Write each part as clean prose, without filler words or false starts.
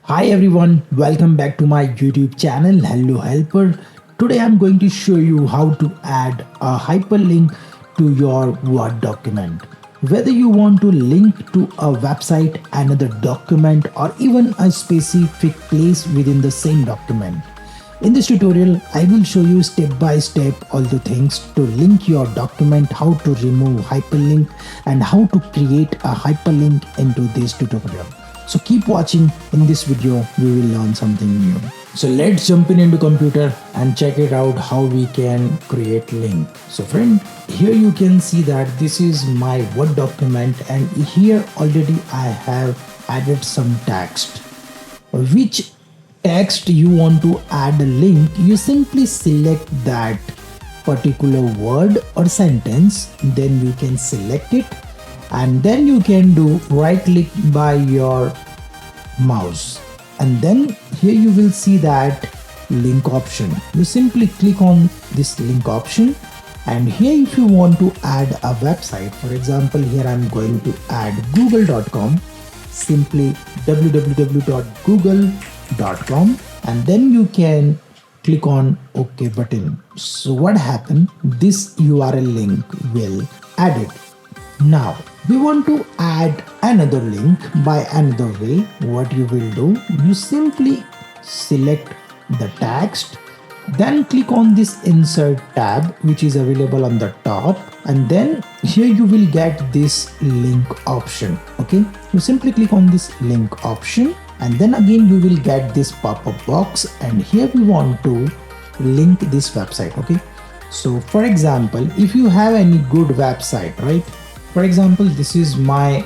Hi everyone, welcome back to my YouTube channel. Hello Helper. Today I'm going to show you how to add a hyperlink to your Word document. Whether you want to link to a website, another document, or even a specific place within the same document. In this tutorial, I will show you step by step all the things to link your document, how to remove hyperlink, and how to create a hyperlink into this tutorial. So keep watching. In this video, we will learn something new. So let's jump into computer and check it out how we can create link. So friend, here you can see that this is my Word document, and here already I have added some text. Which text you want to add a link, you simply select that particular word or sentence, then you can select it, and then you can do right click by your mouse, and then here you will see that link option. You simply click on this link option, and here if you want to add a website, for example here I'm going to add google.com, simply www.google.com, and then you can click on OK button. So what happened, this URL link will add it. Now we want to add another link by another way. What you will do, you simply select the text, then click on this insert tab which is available on the top, and then here you will get this link option. Okay, you simply click on this link option, and then again you will get this pop-up box, and here we want to link this website. Okay, so for example, if you have any good website, right, for example this is my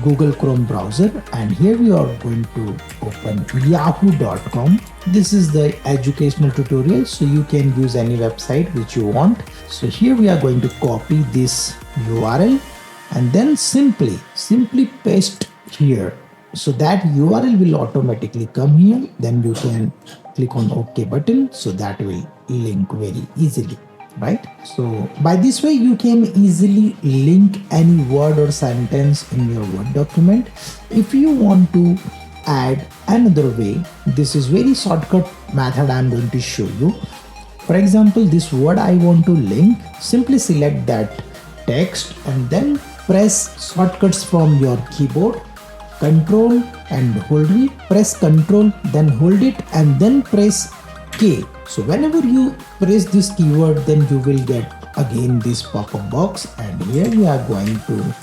Google Chrome browser, and here we are going to open yahoo.com. This is the educational tutorial, so you can use any website which you want. So here we are going to copy this URL and then simply paste here, so that URL will automatically come here. Then you can click on OK button, so that will link very easily, right? So by this way you can easily link any word or sentence in your Word document. If you want to add another way, this is very shortcut method I'm going to show you. For example, this word I want to link, simply select that text and then press shortcuts from your keyboard, Control and hold it, press Control, then hold it, and then press K. So whenever you press this keyword, then you will get again this pop-up box, and here we are going to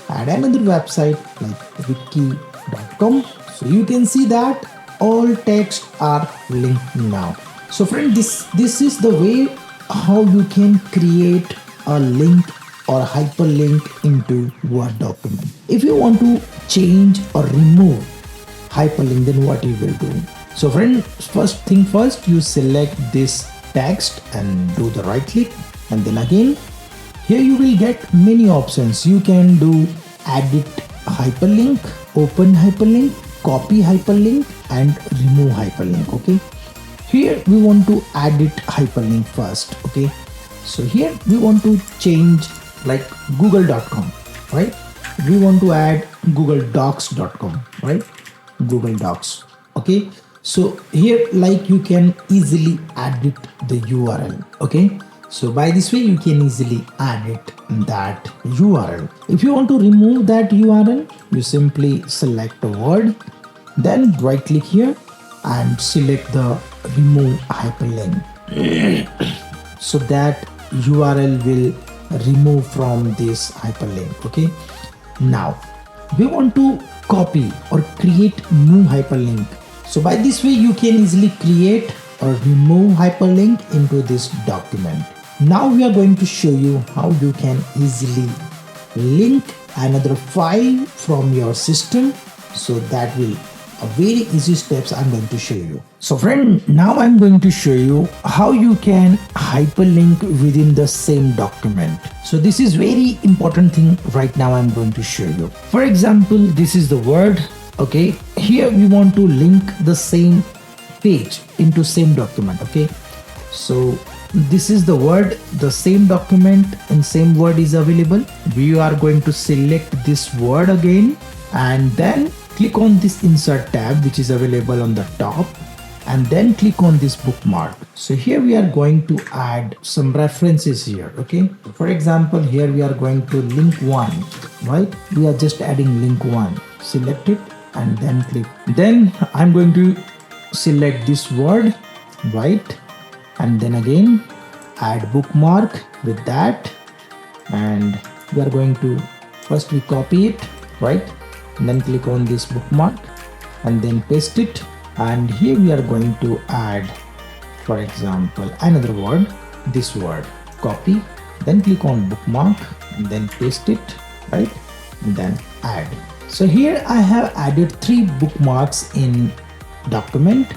add another website like wiki.com. So you can see that all text are linked now. So friend, this is the way how you can create a link or hyperlink into Word document. If you want to change or remove hyperlink, then what you will do? So friend, first thing first, you select this text and do the right click, and then again here you will get many options. You can do edit hyperlink, open hyperlink, copy hyperlink, and remove hyperlink. Okay, here we want to edit hyperlink first. Okay, so here we want to change like google.com, right? We want to add googledocs.com, right? Google Docs. Okay, so here like you can easily edit the URL. Okay, so by this way you can easily edit that URL. If you want to remove that URL, you simply select a word, then right click here and select the remove hyperlink. So that URL will remove from this hyperlink. Okay, now we want to copy or create new hyperlink. So by this way you can easily create or remove hyperlink into this document. Now we are going to show you how you can easily link another file from your system. So that will a very easy steps I'm going to show you. So friend, now I'm going to show you how you can hyperlink within the same document. So this is very important thing right now I'm going to show you. For example, this is the Word. Okay, here we want to link the same page into same document. Okay, so this is the Word, the same document and same word is available. We are going to select this word again, and then click on this insert tab which is available on the top, and then click on this bookmark. So here we are going to add some references here. Okay, for example, here we are going to link 1, right? We are just adding link 1. Select it and then click. Then I'm going to select this word, right? And then again add bookmark with that, and we are going to first we copy it, right? And then click on this bookmark and then paste it, and here we are going to add, for example, another word, this word. Copy, then click on bookmark and then paste it, right? And then add. So here I have added 3 bookmarks in document,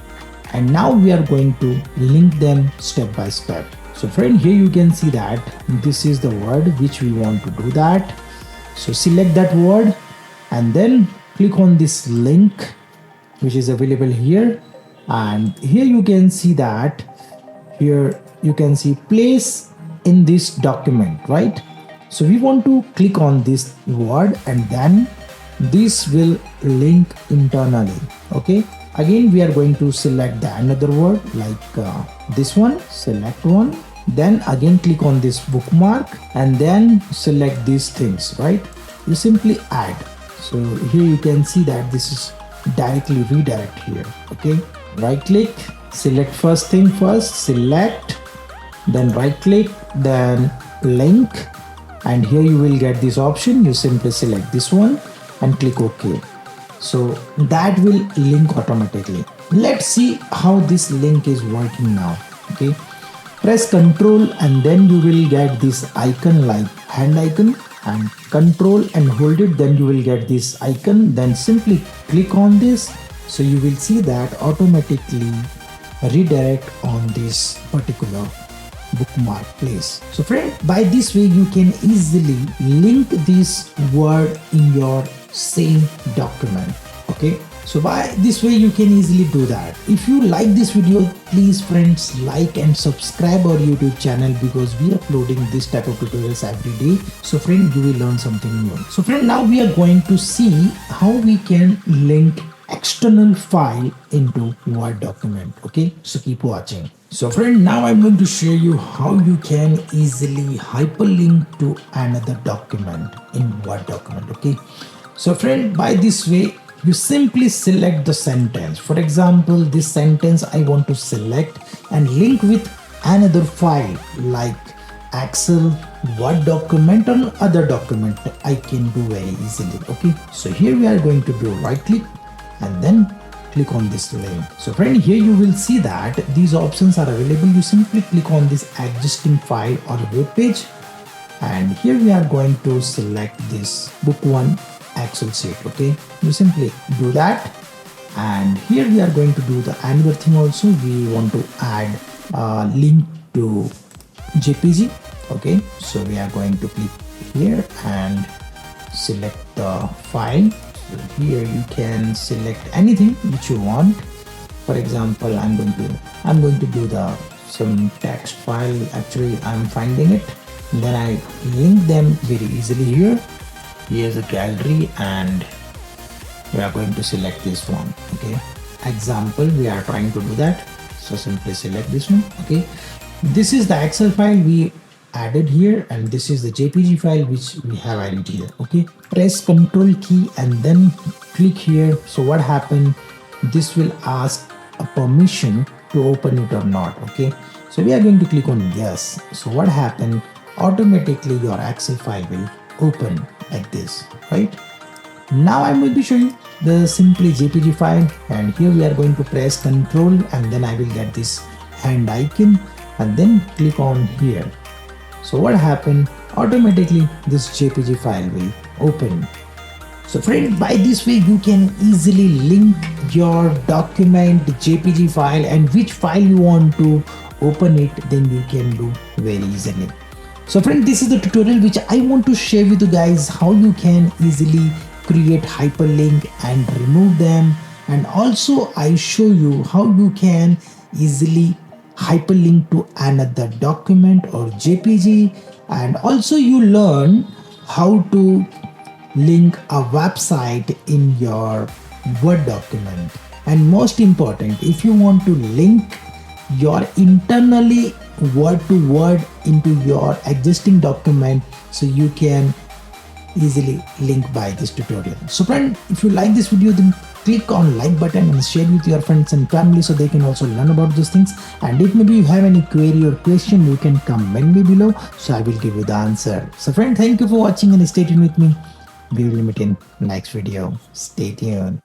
and now we are going to link them step by step. So friend, here you can see that this is the word which we want to do that. So select that word and then click on this link which is available here, and here you can see that here you can see place in this document, right? So we want to click on this word and then this will link internally. Okay, again we are going to select the another word like this one, select one, then again click on this bookmark and then select these things, right? You simply add. So here you can see that this is directly redirect here. Okay, right click, select first thing first, select, then right click, then link, and here you will get this option. You simply select this one and click OK. So that will link automatically. Let's see how this link is working now. Okay, press Ctrl and then you will get this icon like hand icon, and Control and hold it, then you will get this icon, then simply click on this. So you will see that automatically redirect on this particular bookmark place. So friend, by this way you can easily link this word in your same document. Okay, so by this way you can easily do that. If you like this video, please friends like and subscribe our YouTube channel, because we are uploading this type of tutorials every day. So friend, you will learn something new. So friend, now we are going to see how we can link external file into Word document. Okay, so keep watching. So friend, now I'm going to show you how you can easily hyperlink to another document in Word document. Okay, so friend, by this way you simply select the sentence. For example, this sentence I want to select and link with another file like Excel, Word document, or other document. I can do very easily. Okay, so here we are going to do right click and then click on this link. So friend, here you will see that these options are available. You simply click on this existing file or web page, and here we are going to select this book 1 Excel sheet. Okay, you simply do that, and here we are going to do the another thing also. We want to add a link to JPG. Okay, so we are going to click here and select the file. So here you can select anything which you want. For example, I'm going to do some text file. Actually I'm finding it, and then I link them very easily here. Here's a gallery and we are going to select this one. Okay, example, we are trying to do that, so simply select this one. Okay, this is the Excel file we added here, and this is the JPG file which we have added here. Okay, press Ctrl key and then click here. So what happened, this will ask a permission to open it or not. Okay, so we are going to click on yes. So what happened, automatically your Excel file will open like this, right? Now I'm going to show you the simply JPG file, and here we are going to press Ctrl and then I will get this hand icon and then click on here. So what happened, automatically this JPG file will open. So friend, by this way you can easily link your document JPG file, and which file you want to open it, then you can do very easily. So friend, this is the tutorial which I want to share with you guys, how you can easily create hyperlink and remove them, and also I show you how you can easily hyperlink to another document or JPG, and also you learn how to link a website in your Word document. And most important, if you want to link your internally word to word into your existing document, so you can easily link by this tutorial. So friend, if you like this video, then click on like button and share with your friends and family so they can also learn about those things. And if maybe you have any query or question, you can comment me below, so I will give you the answer. So friend, thank you for watching and stay tuned with me. We will meet in next video. Stay tuned.